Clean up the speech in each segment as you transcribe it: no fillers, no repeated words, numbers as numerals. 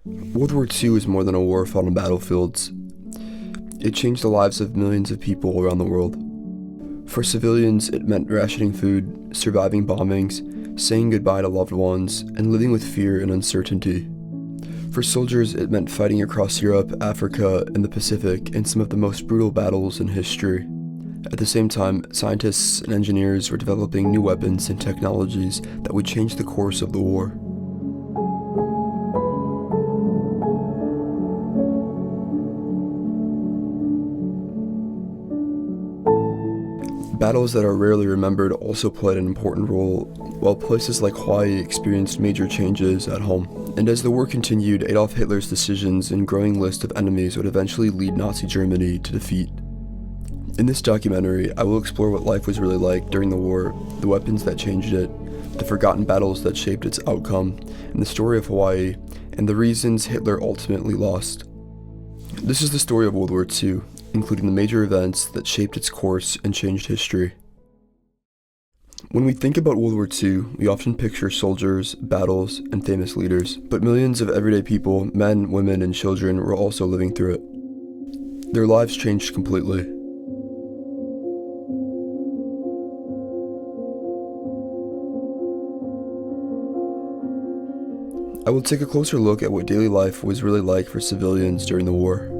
World War II is more than a war fought on battlefields. It changed the lives of millions of people around the world. For civilians, it meant rationing food, surviving bombings, saying goodbye to loved ones, and living with fear and uncertainty. For soldiers, it meant fighting across Europe, Africa, and the Pacific in some of the most brutal battles in history. At the same time, scientists and engineers were developing new weapons and technologies that would change the course of the war. Battles that are rarely remembered also played an important role, while places like Hawaii experienced major changes at home. And as the war continued, Adolf Hitler's decisions and growing list of enemies would eventually lead Nazi Germany to defeat. In this documentary, I will explore what life was really like during the war, the weapons that changed it, the forgotten battles that shaped its outcome, and the story of Hawaii, and the reasons Hitler ultimately lost. This is the story of World War II, including the major events that shaped its course and changed history. When we think about World War II, we often picture soldiers, battles, and famous leaders, but millions of everyday people, men, women, and children, were also living through it. Their lives changed completely. I will take a closer look at what daily life was really like for civilians during the war.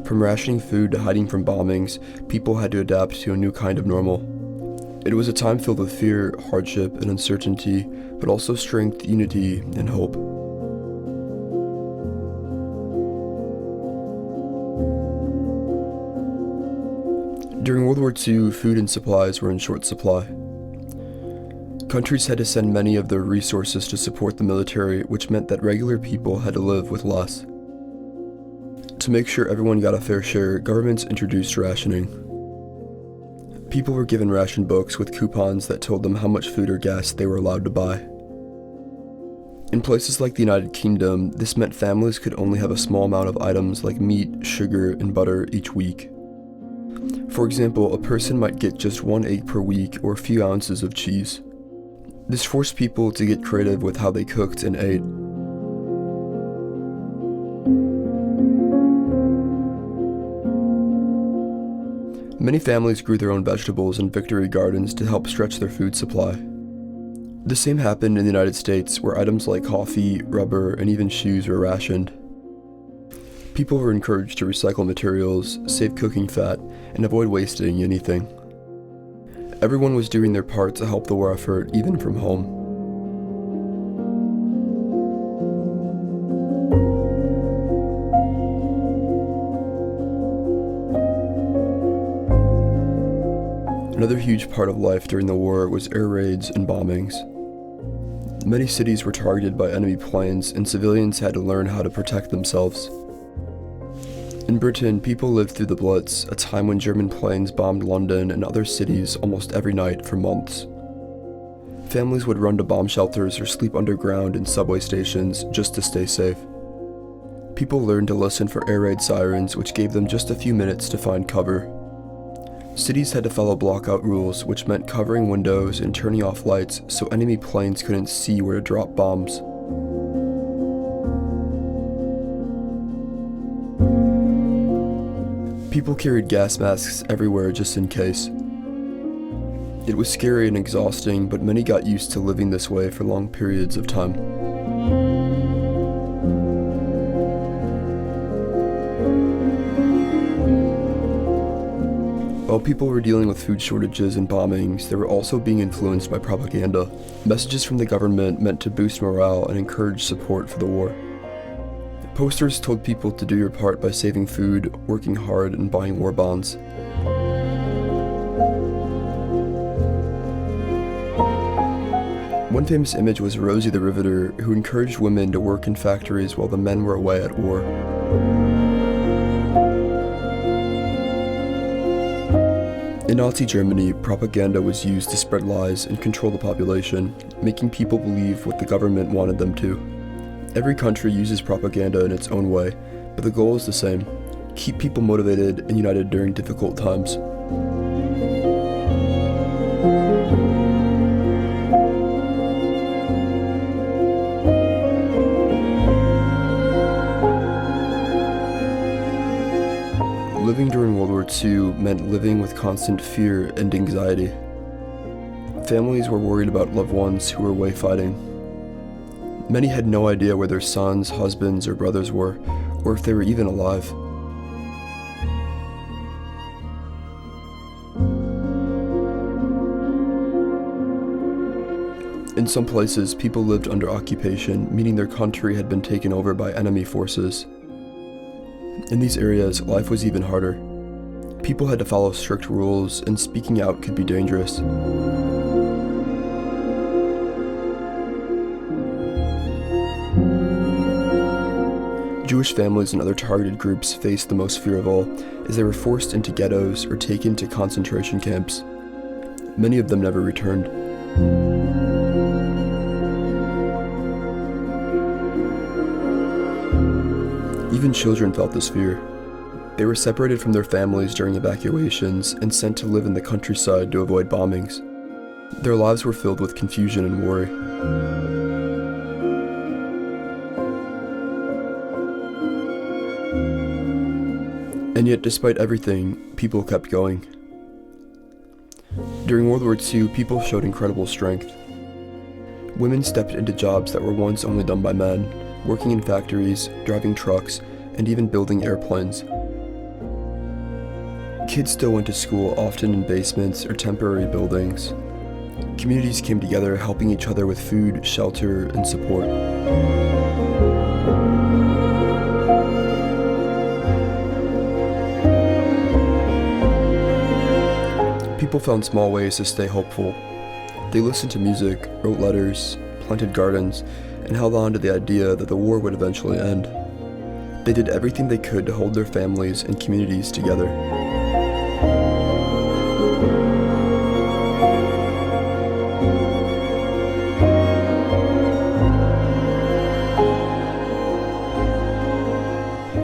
From rationing food to hiding from bombings, people had to adapt to a new kind of normal. It was a time filled with fear, hardship, and uncertainty, but also strength, unity, and hope. During World War II, food and supplies were in short supply. Countries had to send many of their resources to support the military, which meant that regular people had to live with less. To make sure everyone got a fair share, governments introduced rationing. People were given ration books with coupons that told them how much food or gas they were allowed to buy. In places like the United Kingdom, this meant families could only have a small amount of items like meat, sugar, and butter each week. For example, a person might get just 1 egg per week or a few ounces of cheese. This forced people to get creative with how they cooked and ate. Many families grew their own vegetables in victory gardens to help stretch their food supply. The same happened in the United States, where items like coffee, rubber, and even shoes were rationed. People were encouraged to recycle materials, save cooking fat, and avoid wasting anything. Everyone was doing their part to help the war effort, even from home. Another huge part of life during the war was air raids and bombings. Many cities were targeted by enemy planes, and civilians had to learn how to protect themselves. In Britain, people lived through the Blitz, a time when German planes bombed London and other cities almost every night for months. Families would run to bomb shelters or sleep underground in subway stations just to stay safe. People learned to listen for air raid sirens, which gave them just a few minutes to find cover. Cities had to follow blockout rules, which meant covering windows and turning off lights so enemy planes couldn't see where to drop bombs. People carried gas masks everywhere just in case. It was scary and exhausting, but many got used to living this way for long periods of time. While people were dealing with food shortages and bombings, they were also being influenced by propaganda. Messages from the government meant to boost morale and encourage support for the war. Posters told people to do your part by saving food, working hard, and buying war bonds. One famous image was Rosie the Riveter, who encouraged women to work in factories while the men were away at war. In Nazi Germany, propaganda was used to spread lies and control the population, making people believe what the government wanted them to. Every country uses propaganda in its own way, but the goal is the same: keep people motivated and united during difficult times. Living during World War II meant living with constant fear and anxiety. Families were worried about loved ones who were away fighting. Many had no idea where their sons, husbands, or brothers were, or if they were even alive. In some places, people lived under occupation, meaning their country had been taken over by enemy forces. In these areas, life was even harder. People had to follow strict rules, and speaking out could be dangerous. Jewish families and other targeted groups faced the most fear of all, as they were forced into ghettos or taken to concentration camps. Many of them never returned. Even children felt this fear. They were separated from their families during evacuations and sent to live in the countryside to avoid bombings. Their lives were filled with confusion and worry. And yet, despite everything, people kept going. During World War II, people showed incredible strength. Women stepped into jobs that were once only done by men, working in factories, driving trucks, and even building airplanes. Kids still went to school, often in basements or temporary buildings. Communities came together, helping each other with food, shelter, and support. People found small ways to stay hopeful. They listened to music, wrote letters, planted gardens, and held on to the idea that the war would eventually end. They did everything they could to hold their families and communities together.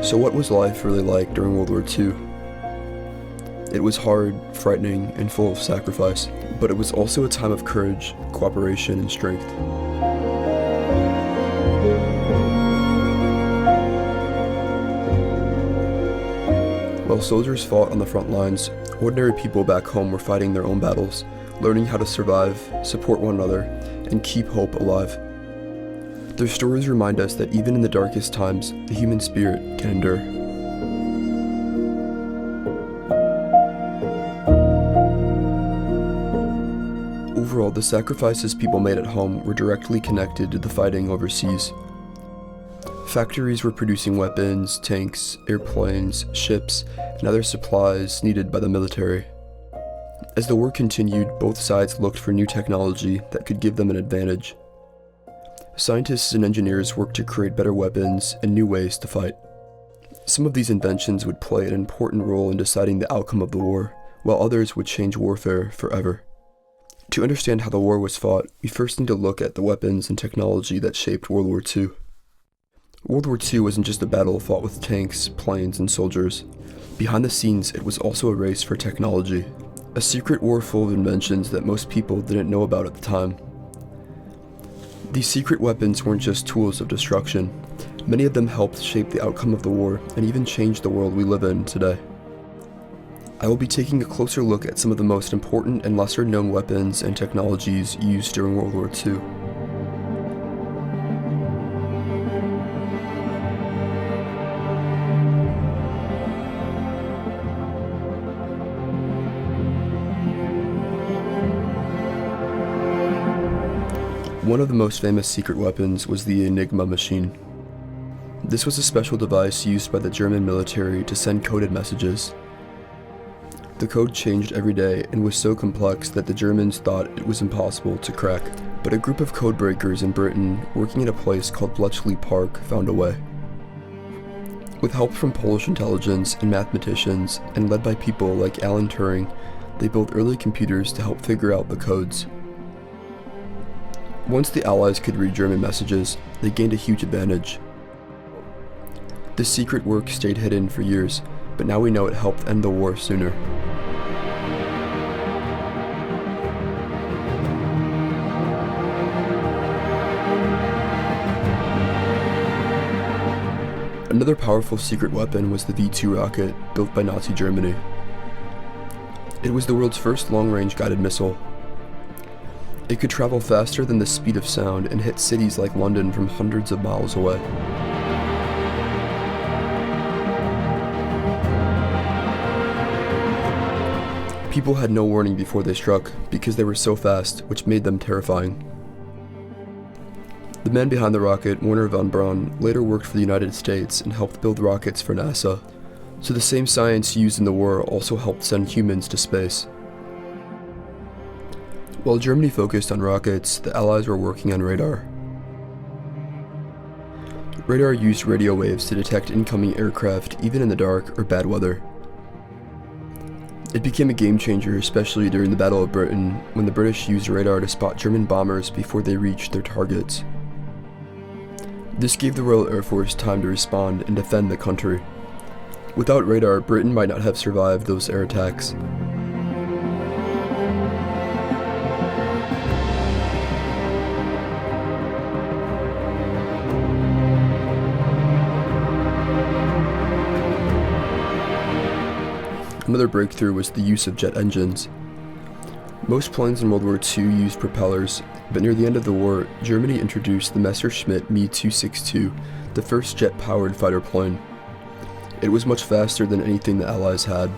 So what was life really like during World War II? It was hard, frightening, and full of sacrifice, but it was also a time of courage, cooperation, and strength. While soldiers fought on the front lines, ordinary people back home were fighting their own battles, learning how to survive, support one another, and keep hope alive. Their stories remind us that even in the darkest times, the human spirit can endure. Overall, the sacrifices people made at home were directly connected to the fighting overseas. Factories were producing weapons, tanks, airplanes, ships, and other supplies needed by the military. As the war continued, both sides looked for new technology that could give them an advantage. Scientists and engineers worked to create better weapons and new ways to fight. Some of these inventions would play an important role in deciding the outcome of the war, while others would change warfare forever. To understand how the war was fought, we first need to look at the weapons and technology that shaped World War II. World War II wasn't just a battle fought with tanks, planes, and soldiers. Behind the scenes, it was also a race for technology, a secret war full of inventions that most people didn't know about at the time. These secret weapons weren't just tools of destruction. Many of them helped shape the outcome of the war and even change the world we live in today. I will be taking a closer look at some of the most important and lesser-known weapons and technologies used during World War II. One of the most famous secret weapons was the Enigma machine. This was a special device used by the German military to send coded messages. The code changed every day and was so complex that the Germans thought it was impossible to crack. But a group of code breakers in Britain, working at a place called Bletchley Park, found a way. With help from Polish intelligence and mathematicians, and led by people like Alan Turing, they built early computers to help figure out the codes. Once the Allies could read German messages, they gained a huge advantage. This secret work stayed hidden for years, but now we know it helped end the war sooner. Another powerful secret weapon was the V-2 rocket, built by Nazi Germany. It was the world's first long-range guided missile. It could travel faster than the speed of sound and hit cities like London from hundreds of miles away. People had no warning before they struck, because they were so fast, which made them terrifying. The man behind the rocket, Werner von Braun, later worked for the United States and helped build rockets for NASA, so the same science used in the war also helped send humans to space. While Germany focused on rockets, the Allies were working on radar. Radar used radio waves to detect incoming aircraft even in the dark or bad weather. It became a game changer, especially during the Battle of Britain, when the British used radar to spot German bombers before they reached their targets. This gave the Royal Air Force time to respond and defend the country. Without radar, Britain might not have survived those air attacks. Another breakthrough was the use of jet engines. Most planes in World War II used propellers, but near the end of the war, Germany introduced the Messerschmitt Me 262, the first jet-powered fighter plane. It was much faster than anything the Allies had.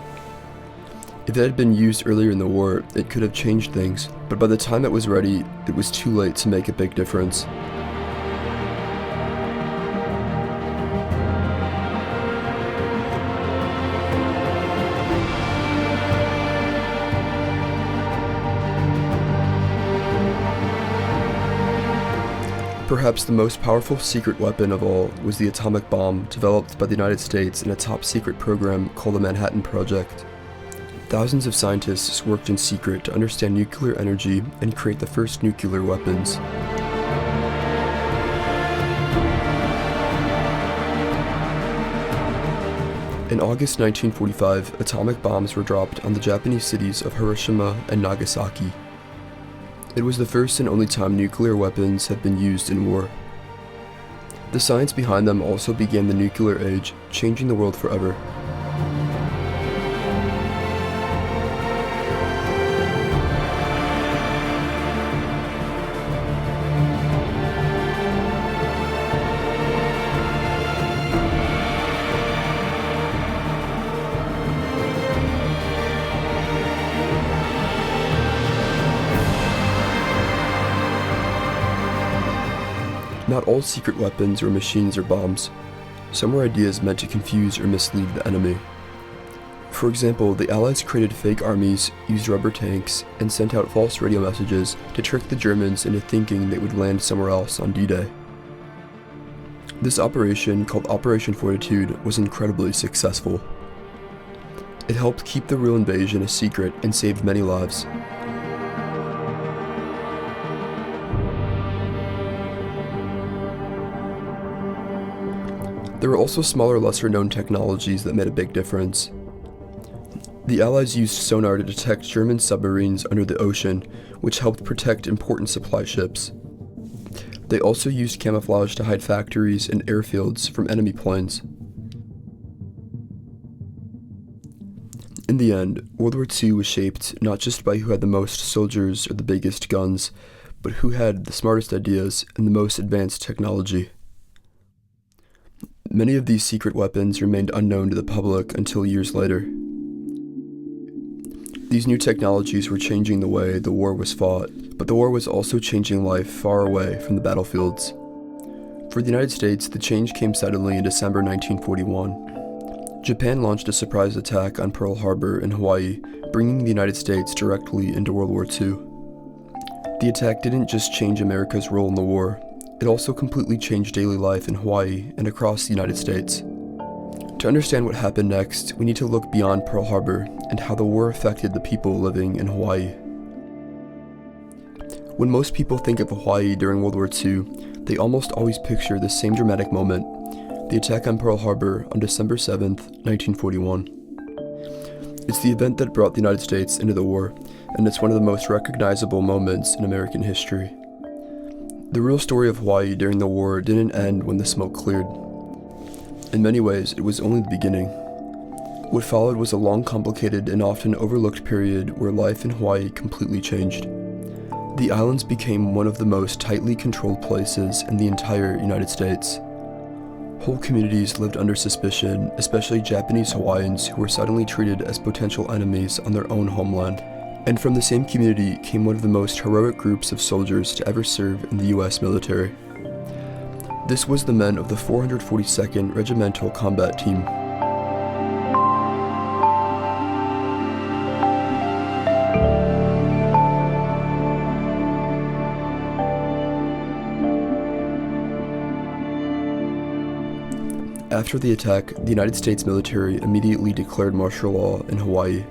If it had been used earlier in the war, it could have changed things, but by the time it was ready, it was too late to make a big difference. Perhaps the most powerful secret weapon of all was the atomic bomb developed by the United States in a top-secret program called the Manhattan Project. Thousands of scientists worked in secret to understand nuclear energy and create the first nuclear weapons. In August 1945, atomic bombs were dropped on the Japanese cities of Hiroshima and Nagasaki. It was the first and only time nuclear weapons had been used in war. The science behind them also began the nuclear age, changing the world forever. Not all secret weapons were machines or bombs. Some were ideas meant to confuse or mislead the enemy. For example, the Allies created fake armies, used rubber tanks, and sent out false radio messages to trick the Germans into thinking they would land somewhere else on D-Day. This operation, called Operation Fortitude, was incredibly successful. It helped keep the real invasion a secret and saved many lives. There were also smaller, lesser-known technologies that made a big difference. The Allies used sonar to detect German submarines under the ocean, which helped protect important supply ships. They also used camouflage to hide factories and airfields from enemy planes. In the end, World War II was shaped not just by who had the most soldiers or the biggest guns, but who had the smartest ideas and the most advanced technology. Many of these secret weapons remained unknown to the public until years later. These new technologies were changing the way the war was fought, but the war was also changing life far away from the battlefields. For the United States, the change came suddenly in December 1941. Japan launched a surprise attack on Pearl Harbor in Hawaii, bringing the United States directly into World War II. The attack didn't just change America's role in the war, it also completely changed daily life in Hawaii and across the United States. To understand what happened next, we need to look beyond Pearl Harbor and how the war affected the people living in Hawaii. When most people think of Hawaii during World War II, they almost always picture the same dramatic moment, the attack on Pearl Harbor on December 7th, 1941. It's the event that brought the United States into the war, and it's one of the most recognizable moments in American history. The real story of Hawaii during the war didn't end when the smoke cleared. In many ways, it was only the beginning. What followed was a long, complicated, and often overlooked period where life in Hawaii completely changed. The islands became one of the most tightly controlled places in the entire United States. Whole communities lived under suspicion, especially Japanese Hawaiians who were suddenly treated as potential enemies on their own homeland. And from the same community came one of the most heroic groups of soldiers to ever serve in the US military. This was the men of the 442nd Regimental Combat Team. After the attack, the United States military immediately declared martial law in Hawaii.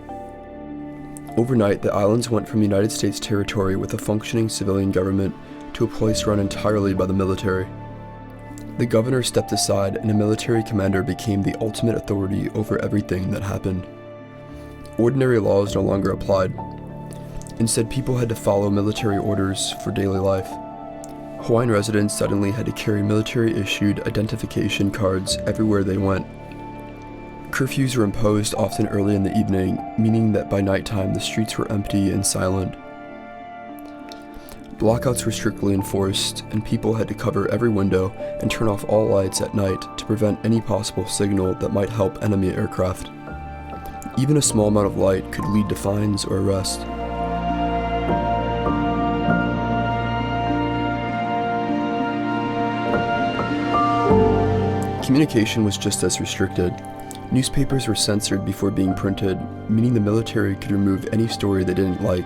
Overnight, the islands went from United States territory with a functioning civilian government to a place run entirely by the military. The governor stepped aside and a military commander became the ultimate authority over everything that happened. Ordinary laws no longer applied. Instead, people had to follow military orders for daily life. Hawaiian residents suddenly had to carry military-issued identification cards everywhere they went. Curfews were imposed often early in the evening, meaning that by nighttime the streets were empty and silent. Blackouts were strictly enforced, and people had to cover every window and turn off all lights at night to prevent any possible signal that might help enemy aircraft. Even a small amount of light could lead to fines or arrest. Communication was just as restricted. Newspapers were censored before being printed, meaning the military could remove any story they didn't like.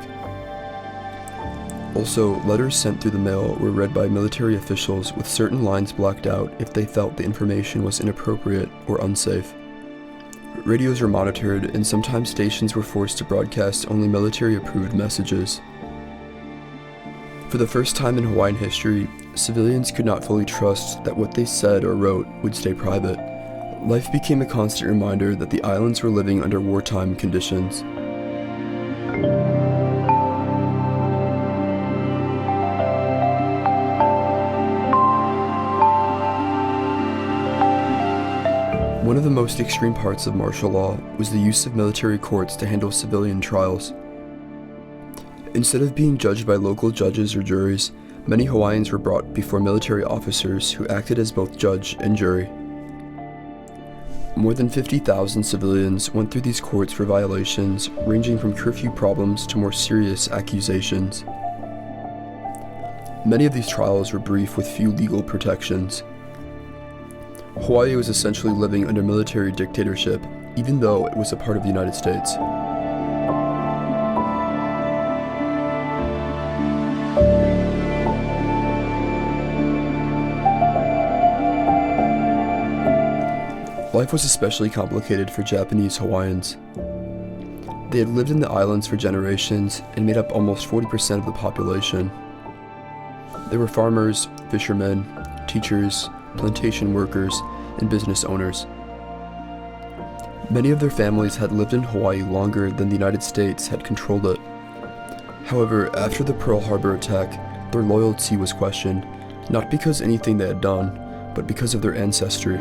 Also, letters sent through the mail were read by military officials with certain lines blacked out if they felt the information was inappropriate or unsafe. Radios were monitored, and sometimes stations were forced to broadcast only military-approved messages. For the first time in Hawaiian history, civilians could not fully trust that what they said or wrote would stay private. Life became a constant reminder that the islands were living under wartime conditions. One of the most extreme parts of martial law was the use of military courts to handle civilian trials. Instead of being judged by local judges or juries, many Hawaiians were brought before military officers who acted as both judge and jury. More than 50,000 civilians went through these courts for violations ranging from curfew problems to more serious accusations. Many of these trials were brief with few legal protections. Hawaii was essentially living under military dictatorship, even though it was a part of the United States. Life was especially complicated for Japanese Hawaiians. They had lived in the islands for generations and made up almost 40% of the population. They were farmers, fishermen, teachers, plantation workers, and business owners. Many of their families had lived in Hawaii longer than the United States had controlled it. However, after the Pearl Harbor attack, their loyalty was questioned, not because of anything they had done, but because of their ancestry.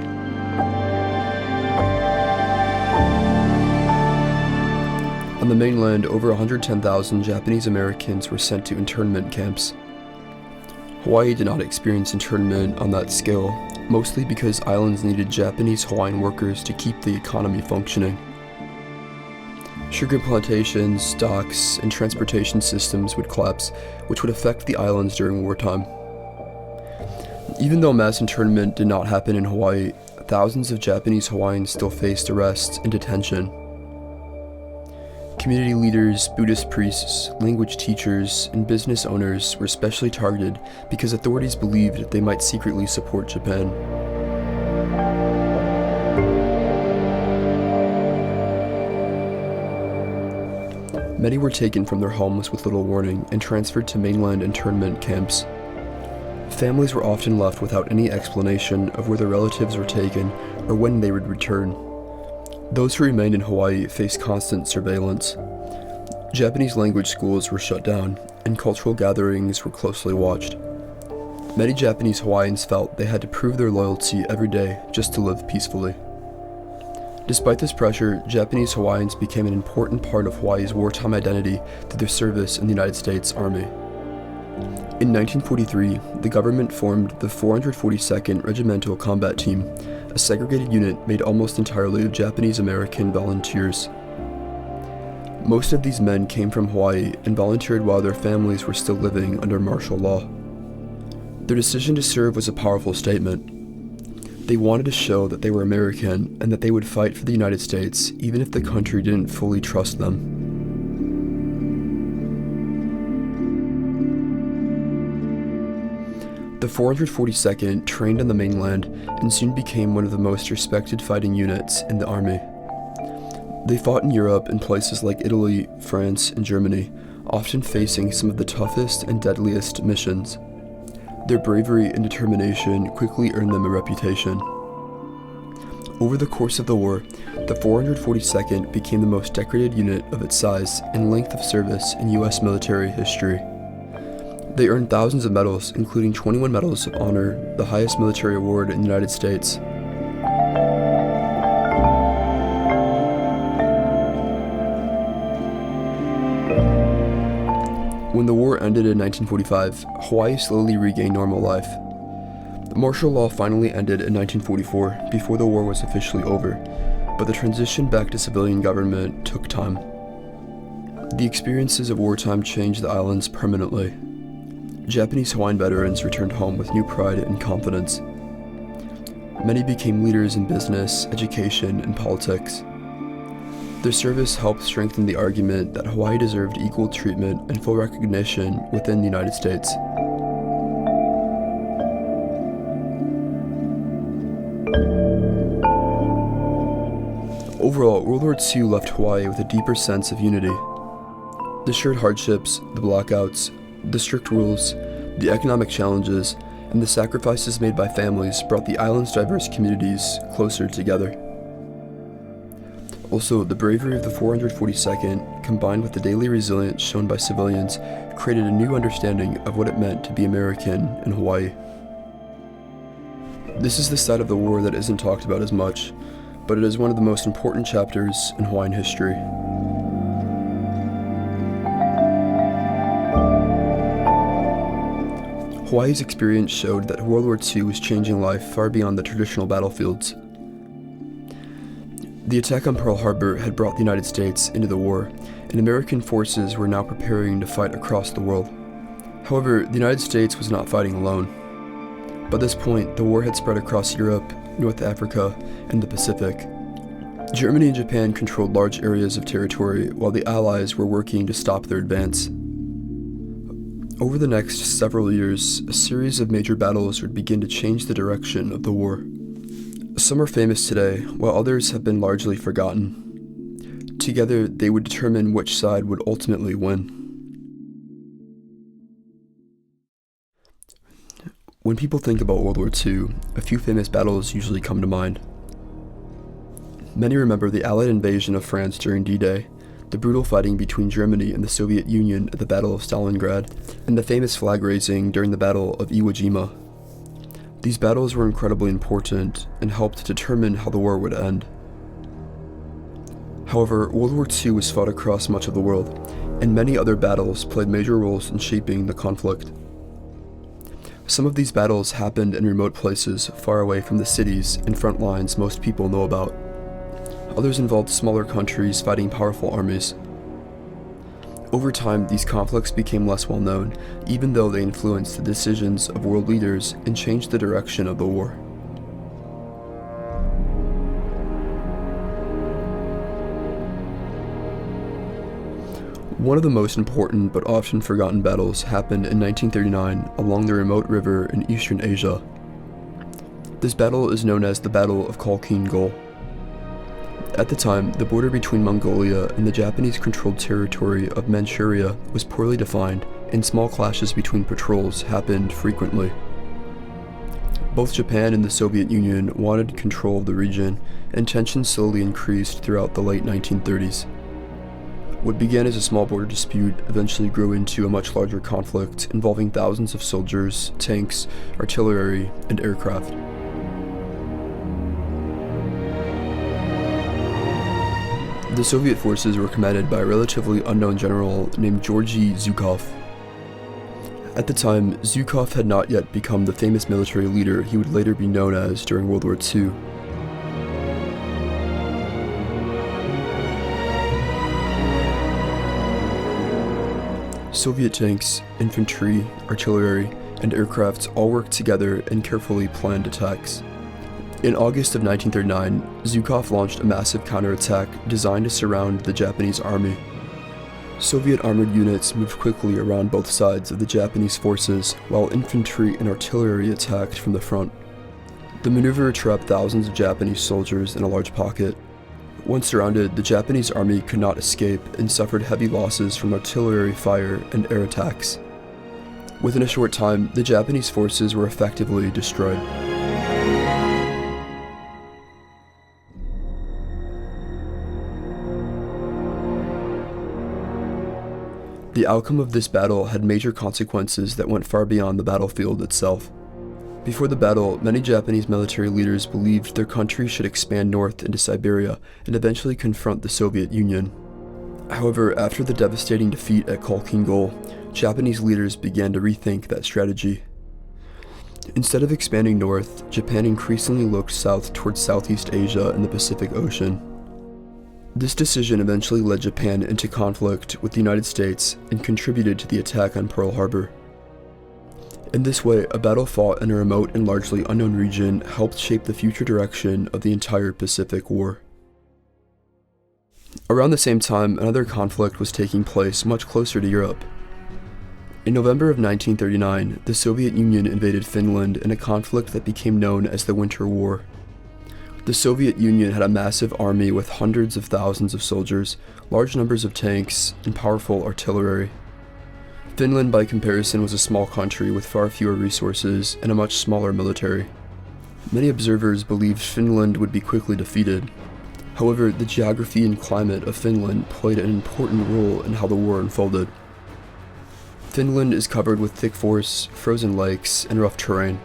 On the mainland, over 110,000 Japanese Americans were sent to internment camps. Hawaii did not experience internment on that scale, mostly because islands needed Japanese Hawaiian workers to keep the economy functioning. Sugar plantations, docks, and transportation systems would collapse, which would affect the islands during wartime. Even though mass internment did not happen in Hawaii, thousands of Japanese Hawaiians still faced arrest and detention. Community leaders, Buddhist priests, language teachers, and business owners were especially targeted because authorities believed they might secretly support Japan. Many were taken from their homes with little warning and transferred to mainland internment camps. Families were often left without any explanation of where their relatives were taken or when they would return. Those who remained in Hawaii faced constant surveillance. Japanese language schools were shut down, and cultural gatherings were closely watched. Many Japanese Hawaiians felt they had to prove their loyalty every day just to live peacefully. Despite this pressure, Japanese Hawaiians became an important part of Hawaii's wartime identity through their service in the United States Army. In 1943, the government formed the 442nd Regimental Combat Team, a segregated unit made almost entirely of Japanese American volunteers. Most of these men came from Hawaii and volunteered while their families were still living under martial law. Their decision to serve was a powerful statement. They wanted to show that they were American and that they would fight for the United States even if the country didn't fully trust them. The 442nd trained on the mainland and soon became one of the most respected fighting units in the Army. They fought in Europe in places like Italy, France, and Germany, often facing some of the toughest and deadliest missions. Their bravery and determination quickly earned them a reputation. Over the course of the war, the 442nd became the most decorated unit of its size and length of service in U.S. military history. They earned thousands of medals, including 21 Medals of Honor, the highest military award in the United States. When the war ended in 1945, Hawaii slowly regained normal life. Martial law finally ended in 1944, before the war was officially over, but the transition back to civilian government took time. The experiences of wartime changed the islands permanently. Japanese Hawaiian veterans returned home with new pride and confidence. Many became leaders in business, education, and politics. Their service helped strengthen the argument that Hawaii deserved equal treatment and full recognition within the United States. Overall, World War II left Hawaii with a deeper sense of unity. The shared hardships, the blackouts, the strict rules, the economic challenges, and the sacrifices made by families brought the island's diverse communities closer together. Also, the bravery of the 442nd, combined with the daily resilience shown by civilians, created a new understanding of what it meant to be American in Hawaii. This is the side of the war that isn't talked about as much, but it is one of the most important chapters in Hawaiian history. Hawaii's experience showed that World War II was changing life far beyond the traditional battlefields. The attack on Pearl Harbor had brought the United States into the war, and American forces were now preparing to fight across the world. However, the United States was not fighting alone. By this point, the war had spread across Europe, North Africa, and the Pacific. Germany and Japan controlled large areas of territory, while the Allies were working to stop their advance. Over the next several years, a series of major battles would begin to change the direction of the war. Some are famous today, while others have been largely forgotten. Together, they would determine which side would ultimately win. When people think about World War II, a few famous battles usually come to mind. Many remember the Allied invasion of France during D-Day, the brutal fighting between Germany and the Soviet Union at the Battle of Stalingrad, and the famous flag raising during the Battle of Iwo Jima. These battles were incredibly important and helped determine how the war would end. However, World War II was fought across much of the world, and many other battles played major roles in shaping the conflict. Some of these battles happened in remote places far away from the cities and front lines most people know about. Others involved smaller countries fighting powerful armies. Over time, these conflicts became less well known, even though they influenced the decisions of world leaders and changed the direction of the war. One of the most important but often forgotten battles happened in 1939 along the remote river in Eastern Asia. This battle is known as the Battle of Khalkhin Gol. At the time, the border between Mongolia and the Japanese-controlled territory of Manchuria was poorly defined, and small clashes between patrols happened frequently. Both Japan and the Soviet Union wanted control of the region, and tensions slowly increased throughout the late 1930s. What began as a small border dispute eventually grew into a much larger conflict involving thousands of soldiers, tanks, artillery, and aircraft. The Soviet forces were commanded by a relatively unknown general named Georgy Zhukov. At the time, Zhukov had not yet become the famous military leader he would later be known as during World War II. Soviet tanks, infantry, artillery, and aircrafts all worked together in carefully planned attacks. In August of 1939, Zhukov launched a massive counterattack designed to surround the Japanese army. Soviet armored units moved quickly around both sides of the Japanese forces, while infantry and artillery attacked from the front. The maneuver trapped thousands of Japanese soldiers in a large pocket. Once surrounded, the Japanese army could not escape and suffered heavy losses from artillery fire and air attacks. Within a short time, the Japanese forces were effectively destroyed. The outcome of this battle had major consequences that went far beyond the battlefield itself. Before the battle, many Japanese military leaders believed their country should expand north into Siberia and eventually confront the Soviet Union. However, after the devastating defeat at Khalkhin Gol, Japanese leaders began to rethink that strategy. Instead of expanding north, Japan increasingly looked south towards Southeast Asia and the Pacific Ocean. This decision eventually led Japan into conflict with the United States and contributed to the attack on Pearl Harbor. In this way, a battle fought in a remote and largely unknown region helped shape the future direction of the entire Pacific War. Around the same time, another conflict was taking place much closer to Europe. In November of 1939, the Soviet Union invaded Finland in a conflict that became known as the Winter War. The Soviet Union had a massive army with hundreds of thousands of soldiers, large numbers of tanks, and powerful artillery. Finland, by comparison, was a small country with far fewer resources and a much smaller military. Many observers believed Finland would be quickly defeated. However, the geography and climate of Finland played an important role in how the war unfolded. Finland is covered with thick forests, frozen lakes, and rough terrain.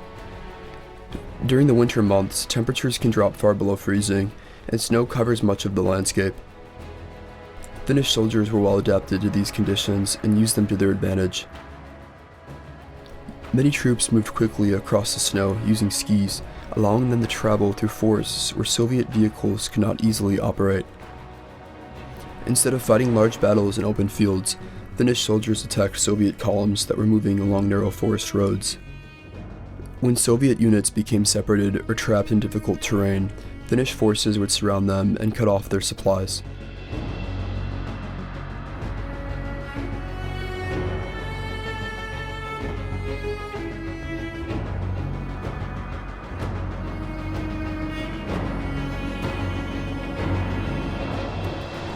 During the winter months, temperatures can drop far below freezing, and snow covers much of the landscape. Finnish soldiers were well adapted to these conditions and used them to their advantage. Many troops moved quickly across the snow using skis, allowing them to travel through forests where Soviet vehicles could not easily operate. Instead of fighting large battles in open fields, Finnish soldiers attacked Soviet columns that were moving along narrow forest roads. When Soviet units became separated or trapped in difficult terrain, Finnish forces would surround them and cut off their supplies.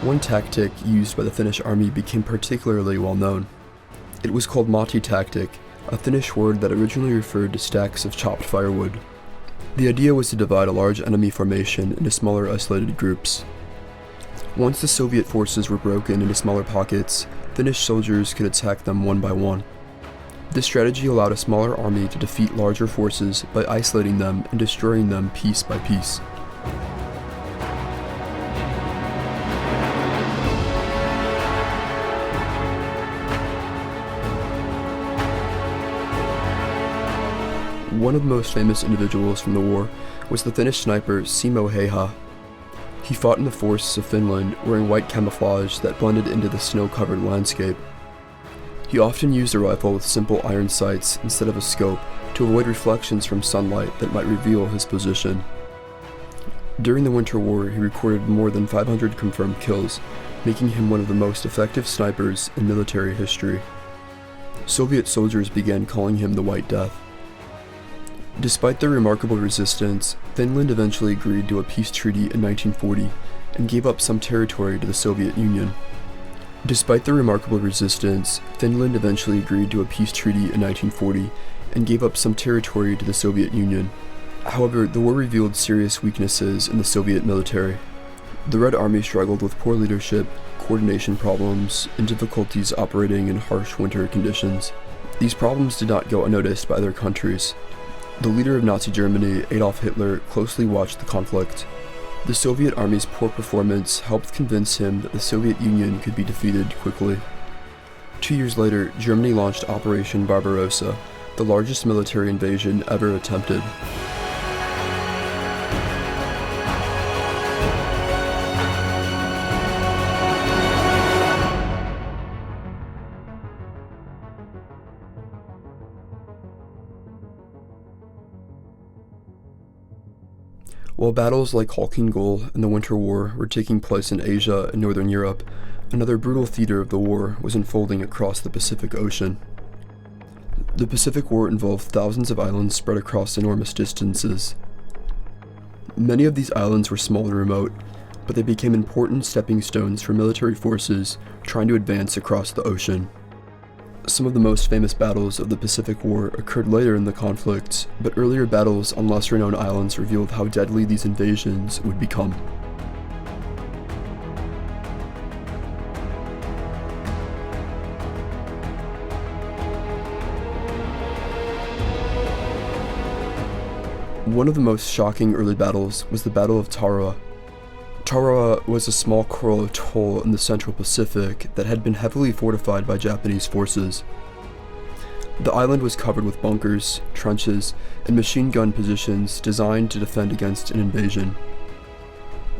One tactic used by the Finnish army became particularly well known. It was called Matti tactic, a Finnish word that originally referred to stacks of chopped firewood. The idea was to divide a large enemy formation into smaller isolated groups. Once the Soviet forces were broken into smaller pockets, Finnish soldiers could attack them one by one. This strategy allowed a smaller army to defeat larger forces by isolating them and destroying them piece by piece. One of the most famous individuals from the war was the Finnish sniper Simo Heiha. He fought in the forests of Finland wearing white camouflage that blended into the snow-covered landscape. He often used a rifle with simple iron sights instead of a scope to avoid reflections from sunlight that might reveal his position. During the Winter War, he recorded more than 500 confirmed kills, making him one of the most effective snipers in military history. Soviet soldiers began calling him the White Death. Despite their remarkable resistance, Finland eventually agreed to a peace treaty in 1940 and gave up some territory to the Soviet Union. Despite their remarkable resistance, Finland eventually agreed to a peace treaty in 1940 and gave up some territory to the Soviet Union. However, the war revealed serious weaknesses in the Soviet military. The Red Army struggled with poor leadership, coordination problems and difficulties operating in harsh winter conditions. These problems did not go unnoticed by other countries. The leader of Nazi Germany, Adolf Hitler, closely watched the conflict. The Soviet army's poor performance helped convince him that the Soviet Union could be defeated quickly. 2 years later, Germany launched Operation Barbarossa, the largest military invasion ever attempted. While battles like Khalkhin Gol and the Winter War were taking place in Asia and Northern Europe, another brutal theater of the war was unfolding across the Pacific Ocean. The Pacific War involved thousands of islands spread across enormous distances. Many of these islands were small and remote, but they became important stepping stones for military forces trying to advance across the ocean. Some of the most famous battles of the Pacific War occurred later in the conflict, but earlier battles on lesser-known islands revealed how deadly these invasions would become. One of the most shocking early battles was the Battle of Tarawa. Tarawa was a small coral atoll in the Central Pacific that had been heavily fortified by Japanese forces. The island was covered with bunkers, trenches, and machine gun positions designed to defend against an invasion.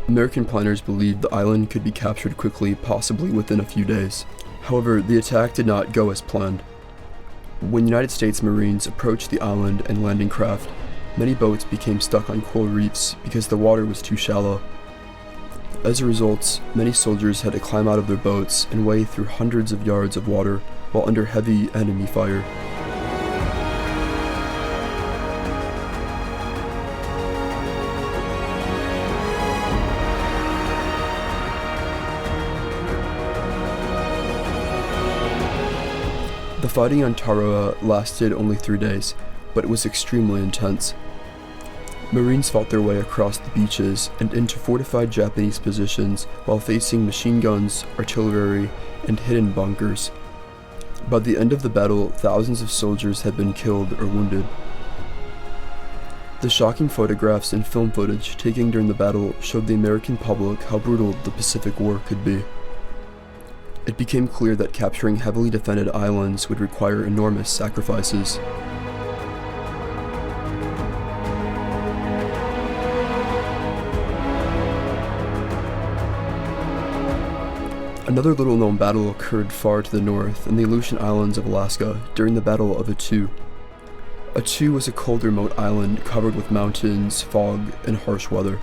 American planners believed the island could be captured quickly, possibly within a few days. However, the attack did not go as planned. When United States Marines approached the island and landing craft, many boats became stuck on coral reefs because the water was too shallow. As a result, many soldiers had to climb out of their boats and wade through hundreds of yards of water while under heavy enemy fire. The fighting on Tarawa lasted only 3 days, but it was extremely intense. Marines fought their way across the beaches and into fortified Japanese positions while facing machine guns, artillery, and hidden bunkers. By the end of the battle, thousands of soldiers had been killed or wounded. The shocking photographs and film footage taken during the battle showed the American public how brutal the Pacific War could be. It became clear that capturing heavily defended islands would require enormous sacrifices. Another little-known battle occurred far to the north in the Aleutian Islands of Alaska during the Battle of Attu. Attu was a cold, remote island covered with mountains, fog, and harsh weather.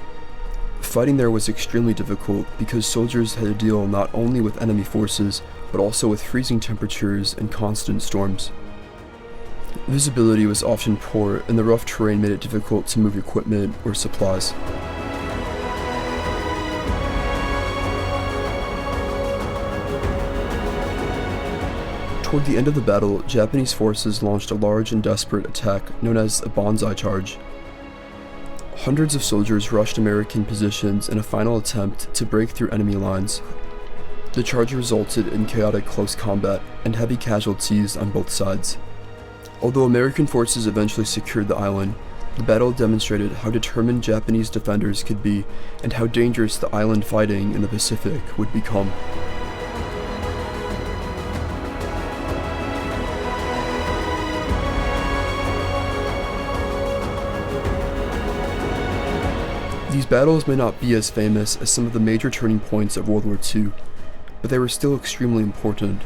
Fighting there was extremely difficult because soldiers had to deal not only with enemy forces, but also with freezing temperatures and constant storms. Visibility was often poor, and the rough terrain made it difficult to move equipment or supplies. Toward the end of the battle, Japanese forces launched a large and desperate attack known as a banzai charge. Hundreds of soldiers rushed American positions in a final attempt to break through enemy lines. The charge resulted in chaotic close combat and heavy casualties on both sides. Although American forces eventually secured the island, the battle demonstrated how determined Japanese defenders could be and how dangerous the island fighting in the Pacific would become. These battles may not be as famous as some of the major turning points of World War II, but they were still extremely important.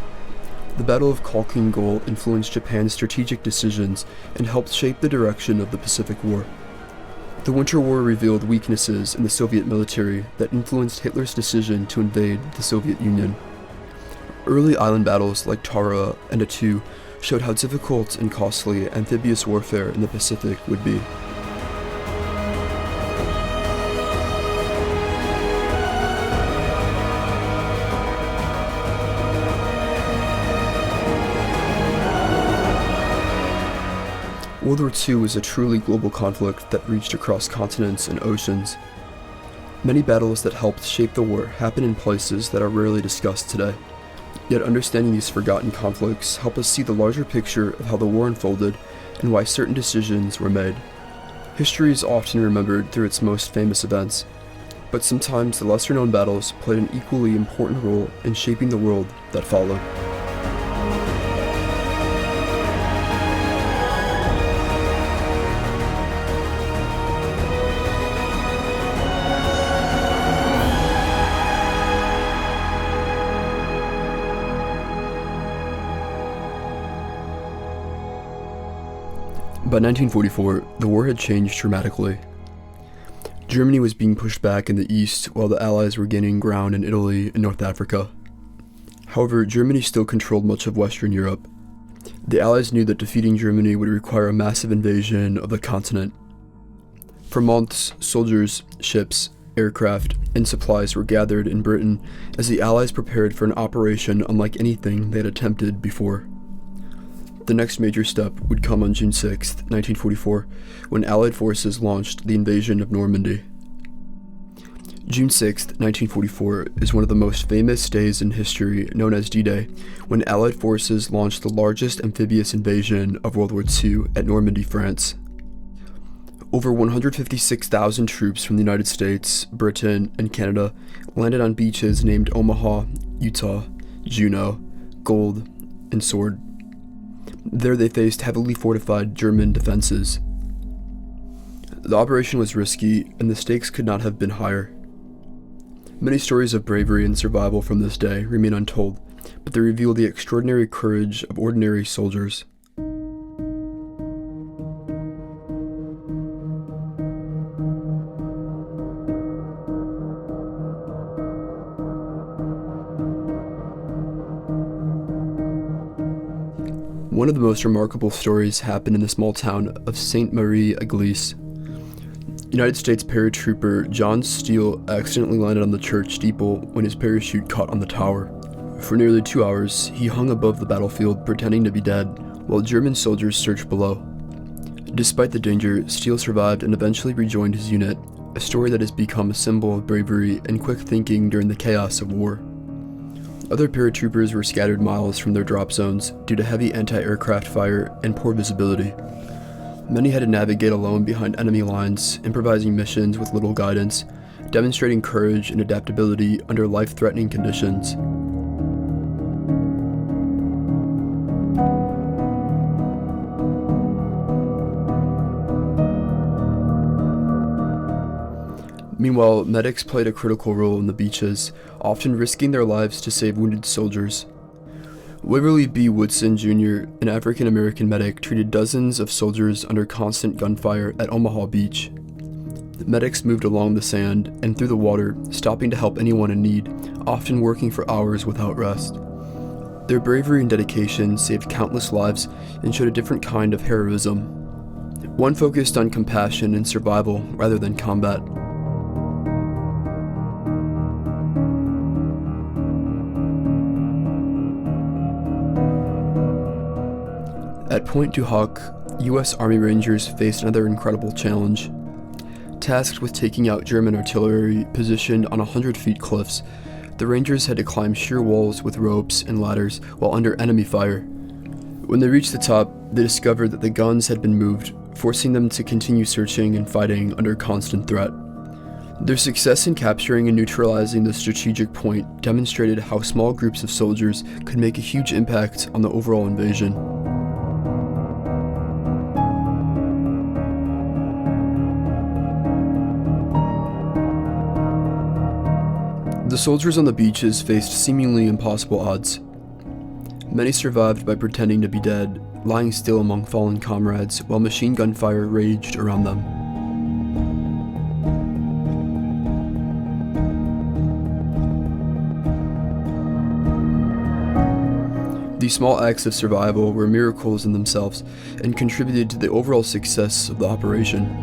The Battle of Khalkhin Gol influenced Japan's strategic decisions and helped shape the direction of the Pacific War. The Winter War revealed weaknesses in the Soviet military that influenced Hitler's decision to invade the Soviet Union. Early island battles like Tarawa and Attu showed how difficult and costly amphibious warfare in the Pacific would be. World War II was a truly global conflict that reached across continents and oceans. Many battles that helped shape the war happened in places that are rarely discussed today. Yet understanding these forgotten conflicts help us see the larger picture of how the war unfolded and why certain decisions were made. History is often remembered through its most famous events, but sometimes the lesser-known battles played an equally important role in shaping the world that followed. By 1944, the war had changed dramatically. Germany was being pushed back in the east while the Allies were gaining ground in Italy and North Africa. However, Germany still controlled much of Western Europe. The Allies knew that defeating Germany would require a massive invasion of the continent. For months, soldiers, ships, aircraft, and supplies were gathered in Britain as the Allies prepared for an operation unlike anything they had attempted before. The next major step would come on June 6, 1944, when Allied forces launched the invasion of Normandy. June 6, 1944 is one of the most famous days in history, known as D-Day, when Allied forces launched the largest amphibious invasion of World War II at Normandy, France. Over 156,000 troops from the United States, Britain, and Canada landed on beaches named Omaha, Utah, Juneau, Gold, and Sword. There they faced heavily fortified German defenses. The operation was risky, and the stakes could not have been higher. Many stories of bravery and survival from this day remain untold, but they reveal the extraordinary courage of ordinary soldiers. One of the most remarkable stories happened in the small town of Sainte Marie-Église. United States paratrooper John Steele accidentally landed on the church steeple when his parachute caught on the tower. For nearly 2 hours, he hung above the battlefield pretending to be dead, while German soldiers searched below. Despite the danger, Steele survived and eventually rejoined his unit, a story that has become a symbol of bravery and quick thinking during the chaos of war. Other paratroopers were scattered miles from their drop zones due to heavy anti-aircraft fire and poor visibility. Many had to navigate alone behind enemy lines, improvising missions with little guidance, demonstrating courage and adaptability under life-threatening conditions. Meanwhile, medics played a critical role in the beaches, often risking their lives to save wounded soldiers. Waverly B. Woodson Jr., an African-American medic, treated dozens of soldiers under constant gunfire at Omaha Beach. The medics moved along the sand and through the water, stopping to help anyone in need, often working for hours without rest. Their bravery and dedication saved countless lives and showed a different kind of heroism. One focused on compassion and survival rather than combat. At Point du Hoc, U.S. Army Rangers faced another incredible challenge. Tasked with taking out German artillery positioned on 100-feet cliffs, the Rangers had to climb sheer walls with ropes and ladders while under enemy fire. When they reached the top, they discovered that the guns had been moved, forcing them to continue searching and fighting under constant threat. Their success in capturing and neutralizing the strategic point demonstrated how small groups of soldiers could make a huge impact on the overall invasion. The soldiers on the beaches faced seemingly impossible odds. Many survived by pretending to be dead, lying still among fallen comrades while machine gun fire raged around them. These small acts of survival were miracles in themselves and contributed to the overall success of the operation.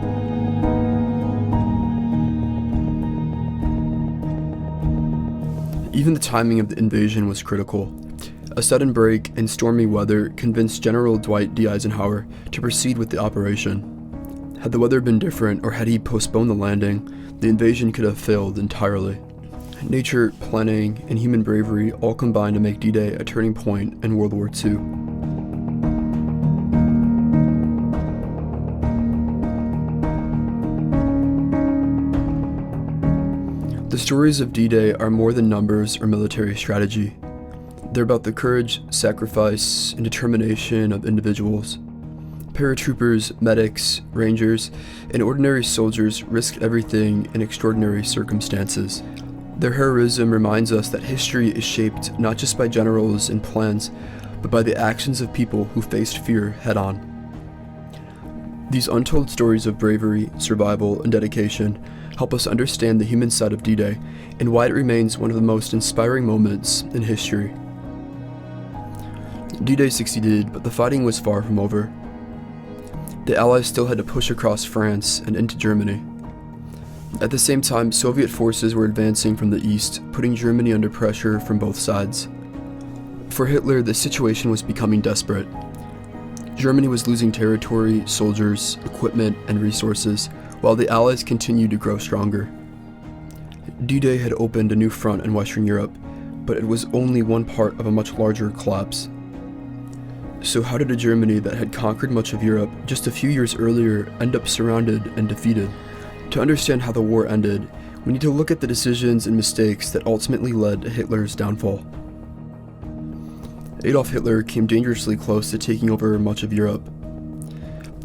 Even the timing of the invasion was critical. A sudden break in stormy weather convinced General Dwight D. Eisenhower to proceed with the operation. Had the weather been different or had he postponed the landing, the invasion could have failed entirely. Nature, planning, and human bravery all combined to make D-Day a turning point in World War II. The stories of D-Day are more than numbers or military strategy. They're about the courage, sacrifice, and determination of individuals. Paratroopers, medics, rangers, and ordinary soldiers risked everything in extraordinary circumstances. Their heroism reminds us that history is shaped not just by generals and plans, but by the actions of people who faced fear head-on. These untold stories of bravery, survival, and dedication help us understand the human side of D-Day and why it remains one of the most inspiring moments in history. D-Day succeeded, but the fighting was far from over. The Allies still had to push across France and into Germany. At the same time, Soviet forces were advancing from the east, putting Germany under pressure from both sides. For Hitler, the situation was becoming desperate. Germany was losing territory, soldiers, equipment, and resources, while the Allies continued to grow stronger. D-Day had opened a new front in Western Europe, but it was only one part of a much larger collapse. So how did a Germany that had conquered much of Europe just a few years earlier end up surrounded and defeated? To understand how the war ended, we need to look at the decisions and mistakes that ultimately led to Hitler's downfall. Adolf Hitler came dangerously close to taking over much of Europe.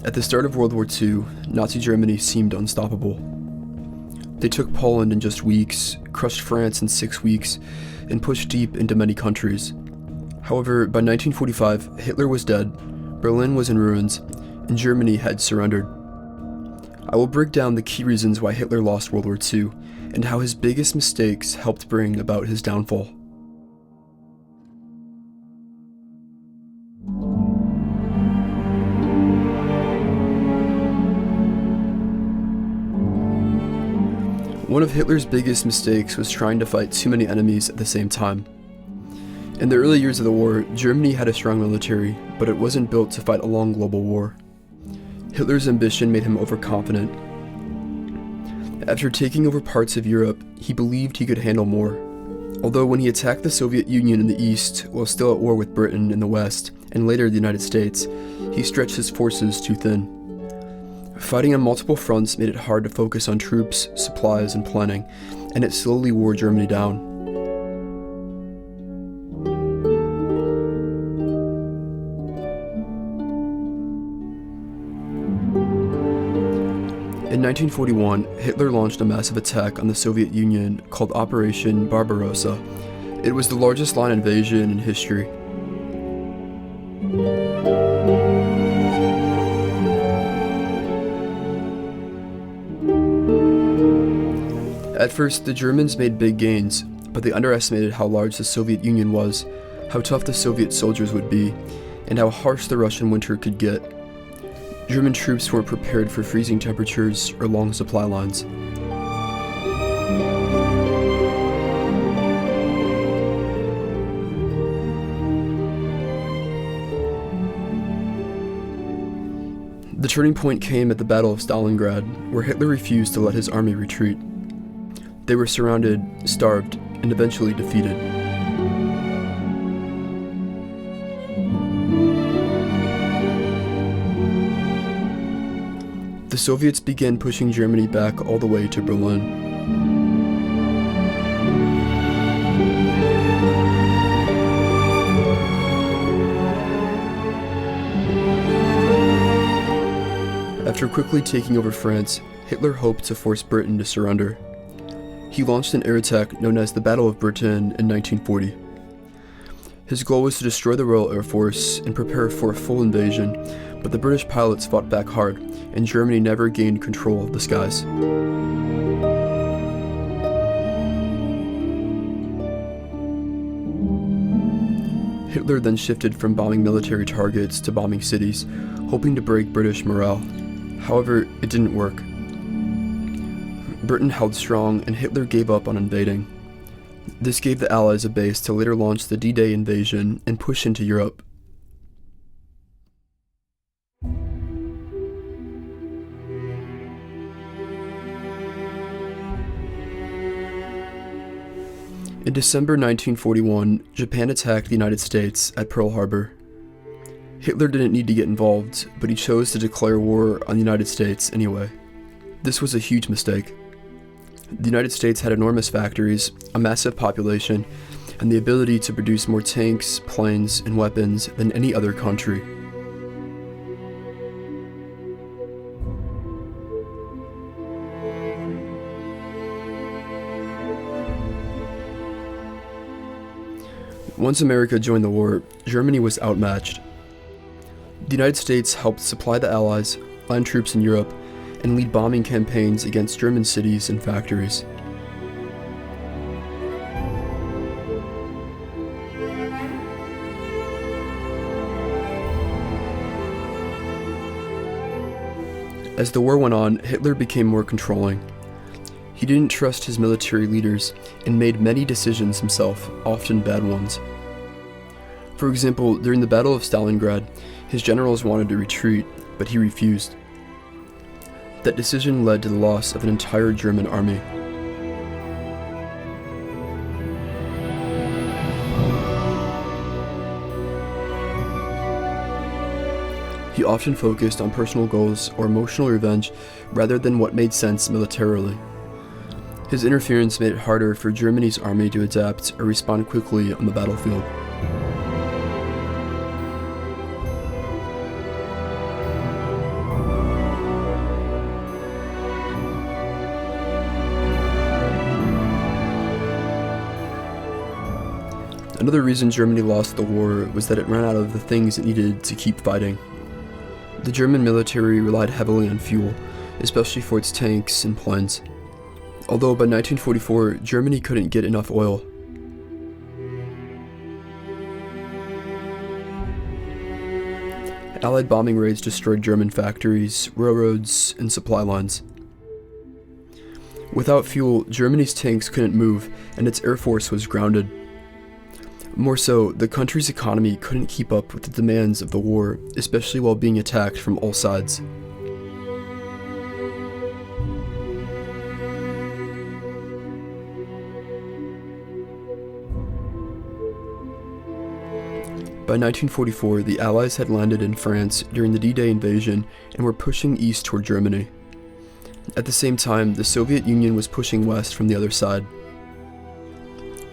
At the start of World War II, Nazi Germany seemed unstoppable. They took Poland in just weeks, crushed France in 6 weeks, and pushed deep into many countries. However, by 1945, Hitler was dead, Berlin was in ruins, and Germany had surrendered. I will break down the key reasons why Hitler lost World War II, and how his biggest mistakes helped bring about his downfall. One of Hitler's biggest mistakes was trying to fight too many enemies at the same time. In the early years of the war, Germany had a strong military, but it wasn't built to fight a long global war. Hitler's ambition made him overconfident. After taking over parts of Europe, he believed he could handle more. Although when he attacked the Soviet Union in the east, while still at war with Britain in the west, and later the United States, he stretched his forces too thin. Fighting on multiple fronts made it hard to focus on troops, supplies, and planning, and it slowly wore Germany down. In 1941, Hitler launched a massive attack on the Soviet Union called Operation Barbarossa. It was the largest line invasion in history. At first, the Germans made big gains, but they underestimated how large the Soviet Union was, how tough the Soviet soldiers would be, and how harsh the Russian winter could get. German troops weren't prepared for freezing temperatures or long supply lines. The turning point came at the Battle of Stalingrad, where Hitler refused to let his army retreat. They were surrounded, starved, and eventually defeated. The Soviets began pushing Germany back all the way to Berlin. After quickly taking over France, Hitler hoped to force Britain to surrender. He launched an air attack known as the Battle of Britain in 1940. His goal was to destroy the Royal Air Force and prepare for a full invasion, but the British pilots fought back hard, and Germany never gained control of the skies. Hitler then shifted from bombing military targets to bombing cities, hoping to break British morale. However, it didn't work. Britain held strong, and Hitler gave up on invading. This gave the Allies a base to later launch the D-Day invasion and push into Europe. In December 1941, Japan attacked the United States at Pearl Harbor. Hitler didn't need to get involved, but he chose to declare war on the United States anyway. This was a huge mistake. The United States had enormous factories, a massive population, and the ability to produce more tanks, planes, and weapons than any other country. Once America joined the war, Germany was outmatched. The United States helped supply the Allies, land troops in Europe, and lead bombing campaigns against German cities and factories. As the war went on, Hitler became more controlling. He didn't trust his military leaders and made many decisions himself, often bad ones. For example, during the Battle of Stalingrad, his generals wanted to retreat, but he refused. That decision led to the loss of an entire German army. He often focused on personal goals or emotional revenge rather than what made sense militarily. His interference made it harder for Germany's army to adapt or respond quickly on the battlefield. Another reason Germany lost the war was that it ran out of the things it needed to keep fighting. The German military relied heavily on fuel, especially for its tanks and planes. Although by 1944, Germany couldn't get enough oil. Allied bombing raids destroyed German factories, railroads, and supply lines. Without fuel, Germany's tanks couldn't move, and its air force was grounded. More so, the country's economy couldn't keep up with the demands of the war, especially while being attacked from all sides. By 1944, the Allies had landed in France during the D-Day invasion and were pushing east toward Germany. At the same time, the Soviet Union was pushing west from the other side.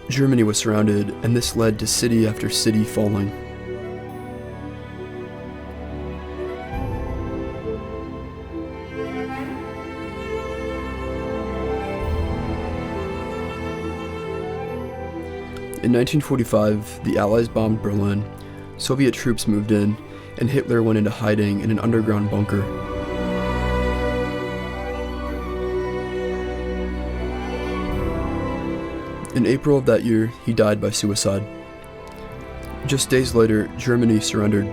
Germany was surrounded, and this led to city after city falling. In 1945, the Allies bombed Berlin, Soviet troops moved in, and Hitler went into hiding in an underground bunker. In April of that year, he died by suicide. Just days later, Germany surrendered.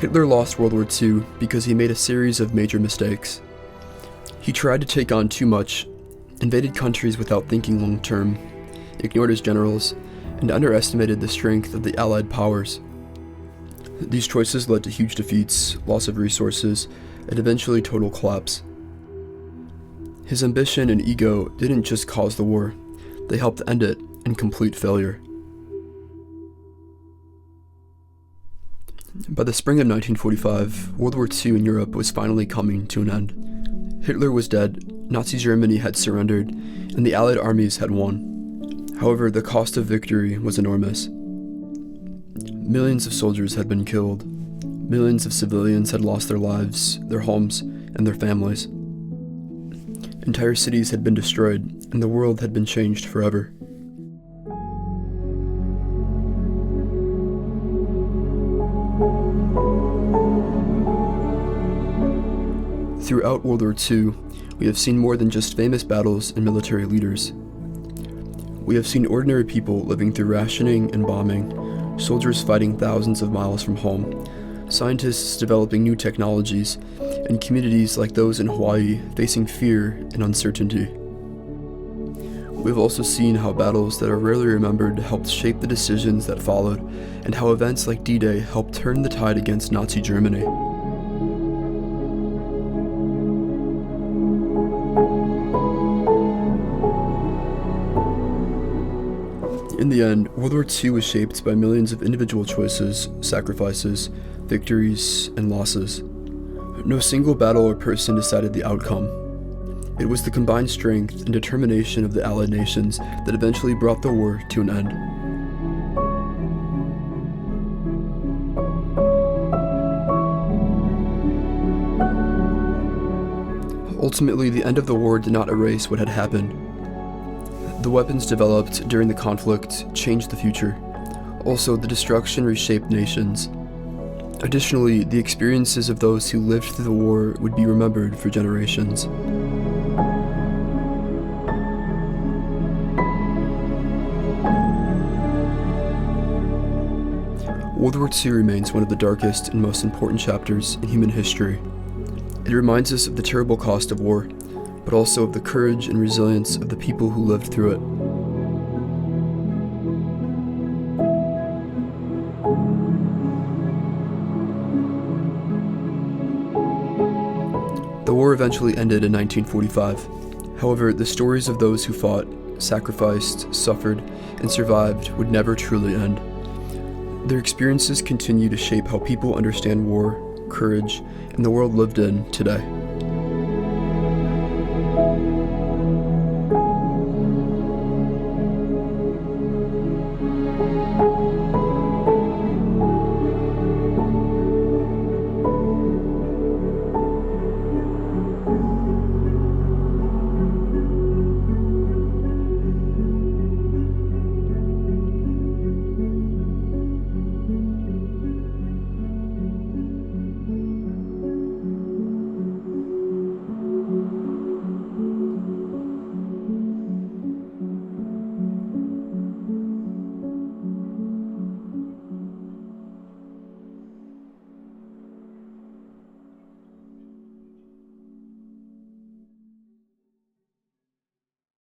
Hitler lost World War II because he made a series of major mistakes. He tried to take on too much, invaded countries without thinking long-term, ignored his generals, and underestimated the strength of the Allied powers. These choices led to huge defeats, loss of resources, and eventually total collapse. His ambition and ego didn't just cause the war, they helped end it in complete failure. By the spring of 1945, World War II in Europe was finally coming to an end. Hitler was dead, Nazi Germany had surrendered, and the Allied armies had won. However, the cost of victory was enormous. Millions of soldiers had been killed. Millions of civilians had lost their lives, their homes, and their families. Entire cities had been destroyed, and the world had been changed forever. Throughout World War II, we have seen more than just famous battles and military leaders. We have seen ordinary people living through rationing and bombing, soldiers fighting thousands of miles from home, scientists developing new technologies, and communities like those in Hawaii facing fear and uncertainty. We've also seen how battles that are rarely remembered helped shape the decisions that followed, and how events like D-Day helped turn the tide against Nazi Germany. In the end, World War II was shaped by millions of individual choices, sacrifices, victories, and losses. No single battle or person decided the outcome. It was the combined strength and determination of the Allied nations that eventually brought the war to an end. Ultimately, the end of the war did not erase what had happened. The weapons developed during the conflict changed the future. Also, the destruction reshaped nations. Additionally, the experiences of those who lived through the war would be remembered for generations. World War II remains one of the darkest and most important chapters in human history. It reminds us of the terrible cost of war, but also of the courage and resilience of the people who lived through it. The war eventually ended in 1945. However, the stories of those who fought, sacrificed, suffered, and survived would never truly end. Their experiences continue to shape how people understand war, courage, and the world lived in today.